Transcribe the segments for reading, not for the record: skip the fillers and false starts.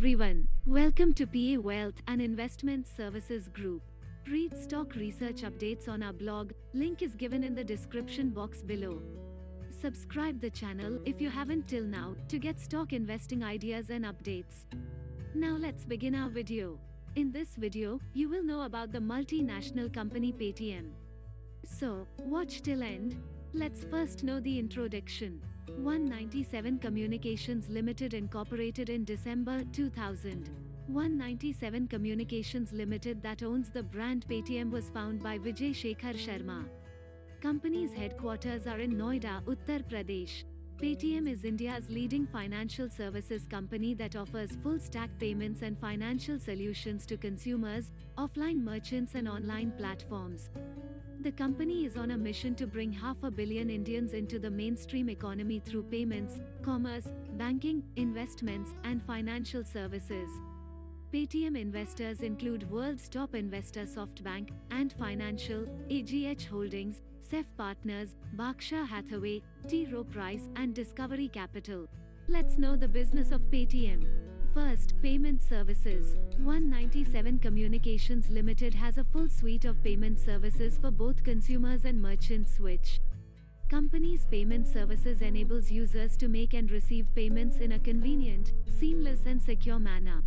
everyone. Welcome to PA Wealth and Investment Services Group. Read stock research updates on our blog. Link is given in the description box below. Subscribe the channel if you haven't till now to get stock investing ideas and updates. Now let's begin our video. In this video, you will know about the multinational company Paytm. So, watch till end. Let's first know the introduction. 197 Communications Limited incorporated in December 2000. 197 Communications Limited that owns the brand Paytm was founded by Vijay Shekhar Sharma. Company's headquarters are in Noida, Uttar Pradesh. Paytm is India's leading financial services company that offers full-stack payments and financial solutions to consumers, offline merchants and online platforms. The company is on a mission to bring 500 million Indians into the mainstream economy through payments, commerce, banking, investments, and financial services. Paytm investors include world's top investor SoftBank, Ant Financial, AGH Holdings, CEF Partners, Berkshire Hathaway, T. Rowe Price, and Discovery Capital. Let's know the business of Paytm. First, payment services. 197 Communications Limited has a full suite of payment services for both consumers and merchants which company's payment services enables users to make and receive payments in a convenient, seamless and secure manner.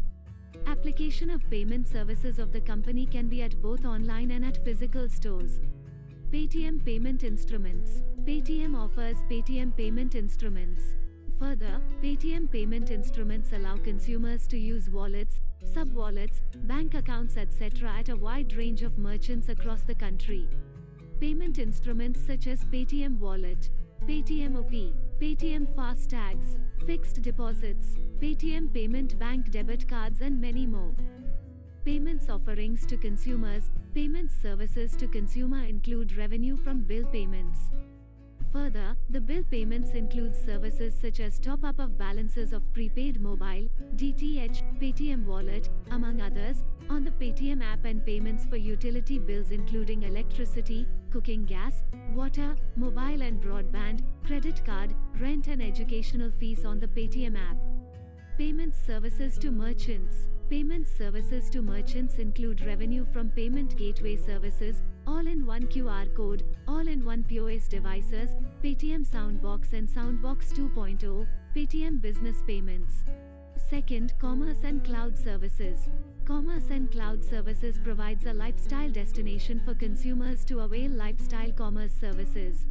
Application of payment services of the company can be at both online and at physical stores. Paytm Payment Instruments. Paytm offers Paytm Payment Instruments. Further, Paytm Payment Instruments allow consumers to use wallets, sub-wallets, bank accounts etc. at a wide range of merchants across the country. Payment instruments such as Paytm Wallet, Paytm OP, Paytm FASTags, Fixed Deposits, Paytm Payment Bank Debit Cards and many more. Payments offerings to consumers. Payment services to consumer include revenue from bill payments. Further, the bill payments include services such as top-up of balances of prepaid mobile, DTH, Paytm Wallet, among others, on the Paytm app and payments for utility bills including electricity, cooking gas, water, mobile and broadband, credit card, rent and educational fees on the Paytm app. Payment services to merchants. Payment services to merchants include revenue from payment gateway services, all-in-one QR code, all-in-one POS devices, Paytm Soundbox and Soundbox 2.0, Paytm Business Payments. Second, commerce and cloud services. Commerce and cloud services provides a lifestyle destination for consumers to avail lifestyle commerce services.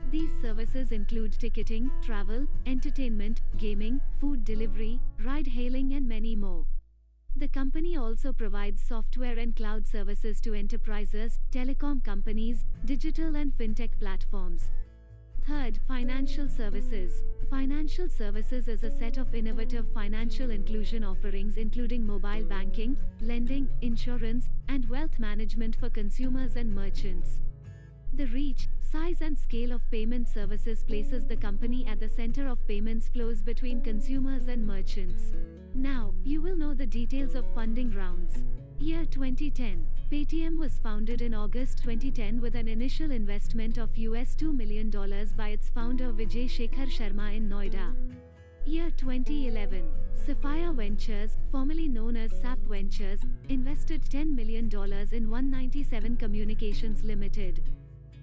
These services include ticketing, travel, entertainment, gaming, food delivery, ride-hailing and many more. The company also provides software and cloud services to enterprises, telecom companies, digital and fintech platforms. Third, financial services. Financial services is a set of innovative financial inclusion offerings including mobile banking, lending, insurance, and wealth management for consumers and merchants. The reach, size and scale of payment services places the company at the center of payments flows between consumers and merchants. Now, you will know the details of funding rounds. Year 2010. Paytm was founded in August 2010 with an initial investment of $2 million by its founder Vijay Shekhar Sharma in Noida. Year 2011. Sapphire Ventures, formerly known as SAP Ventures, invested $10 million in 197 Communications Limited.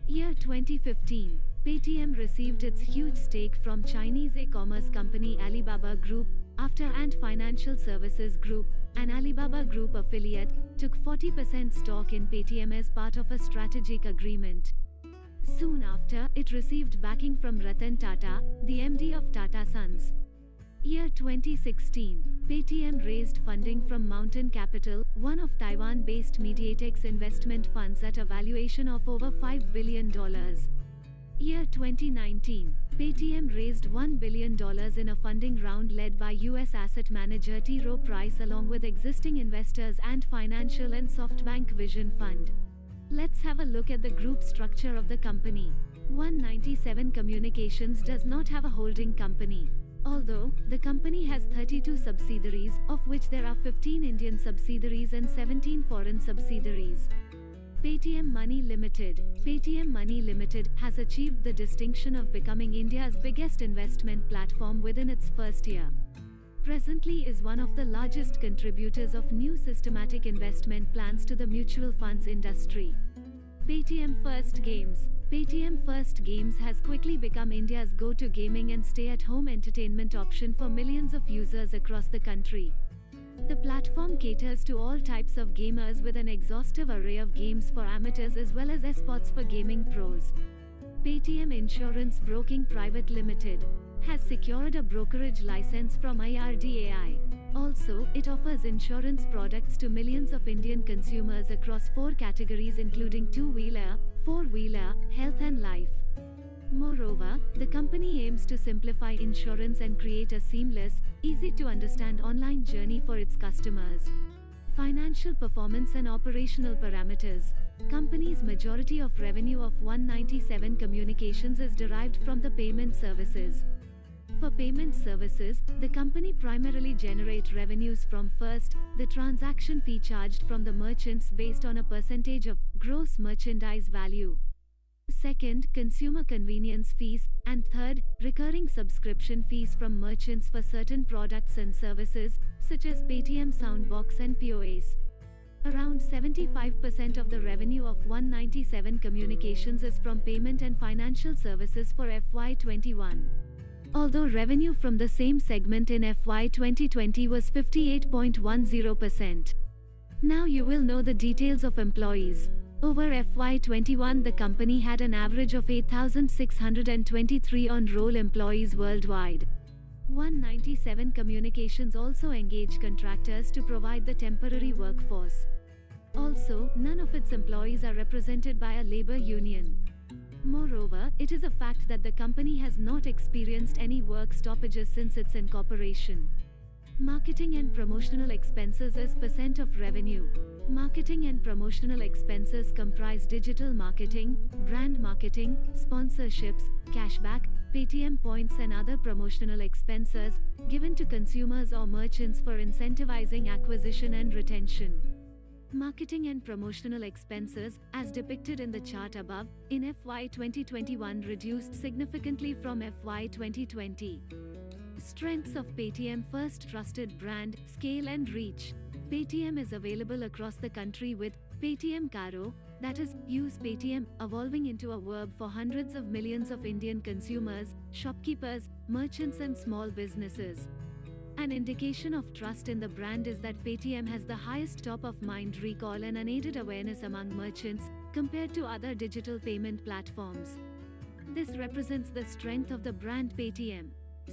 Year 2015. Paytm received its huge stake from Chinese e-commerce company Alibaba Group, after Ant Financial Services Group, an Alibaba Group affiliate, took 40% stock in Paytm as part of a strategic agreement. Soon after, it received backing from Ratan Tata, the MD of Tata Sons. Year 2016. Paytm raised funding from Mountain Capital, one of Taiwan-based Mediatex investment funds at a valuation of over $5 billion. Year 2019. Paytm raised $1 billion in a funding round led by US asset manager T. Rowe Price along with existing investors Ant Financial and SoftBank Vision Fund. Let's have a look at the group structure of the company. 197 Communications does not have a holding company. Although, the company has 32 subsidiaries, of which there are 15 Indian subsidiaries and 17 foreign subsidiaries. Paytm Money Limited. Paytm Money Limited has achieved the distinction of becoming India's biggest investment platform within its first year. presently is one of the largest contributors of new systematic investment plans to the mutual funds industry. Paytm First Games. Paytm First Games has quickly become India's go-to gaming and stay-at-home entertainment option for millions of users across the country. The platform caters to all types of gamers with an exhaustive array of games for amateurs as well as esports for gaming pros. Paytm Insurance Broking Private Limited has secured a brokerage license from IRDAI. Also, it offers insurance products to millions of Indian consumers across 4 categories including two-wheeler, four-wheeler, health and life. Moreover, the company aims to simplify insurance and create a seamless, easy-to-understand online journey for its customers. Financial performance and operational parameters. Company's majority of revenue of 197 Communications is derived from the payment services. For payment services, the company primarily generates revenues from first, the transaction fee charged from the merchants based on a percentage of gross merchandise value. Second, consumer convenience fees, and third, recurring subscription fees from merchants for certain products and services, such as Paytm Soundbox and POS. Around 75% of the revenue of 197 Communications is from payment and financial services for FY21. Although revenue from the same segment in FY 2020 was 58.10%. Now you will know the details of employees. Over FY21, the company had an average of 8,623 on-roll employees worldwide. 197 Communications also engage contractors to provide the temporary workforce. Also, none of its employees are represented by a labor union. Moreover, it is a fact that the company has not experienced any work stoppages since its incorporation. Marketing and promotional expenses as percent of revenue. Marketing and promotional expenses comprise digital marketing, brand marketing, sponsorships, cashback, Paytm points and other promotional expenses given to consumers or merchants for incentivizing acquisition and retention. Marketing and promotional expenses, as depicted in the chart above, in FY 2021 reduced significantly from FY 2020. Strengths of Paytm: first, trusted brand, scale and reach. Paytm is available across the country with Paytm Karo, that is, use Paytm, evolving into a verb for hundreds of millions of Indian consumers, shopkeepers, merchants and small businesses. An indication of trust in the brand is that Paytm has the highest top-of-mind recall and unaided awareness among merchants, compared to other digital payment platforms. This represents the strength of the brand Paytm.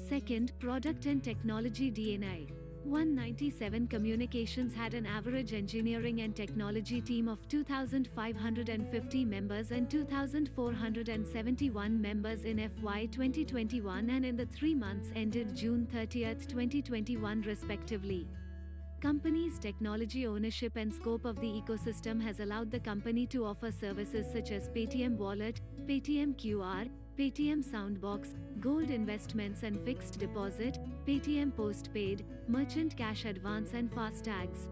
Second, product and technology DNA. 197 Communications had an average engineering and technology team of 2,550 members and 2,471 members in FY 2021 and in the 3 months ended June 30, 2021 respectively. Company's technology ownership and scope of the ecosystem has allowed the company to offer services such as Paytm Wallet, Paytm QR, Paytm Soundbox, Gold Investments and Fixed Deposit, Paytm Postpaid, Merchant Cash Advance and FASTags.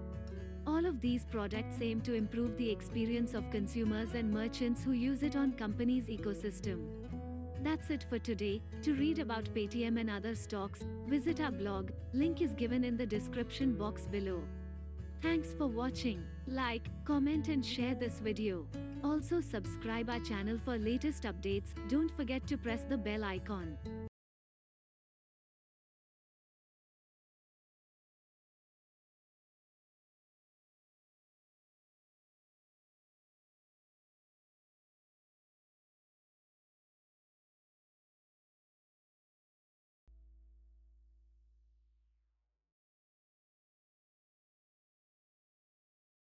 All of these products aim to improve the experience of consumers and merchants who use it on company's ecosystem. That's it for today. To read about Paytm and other stocks, visit our blog, link is given in the description box below. Thanks for watching. Like, comment and share this video. Also subscribe our channel for latest updates. Don't forget to press the bell icon.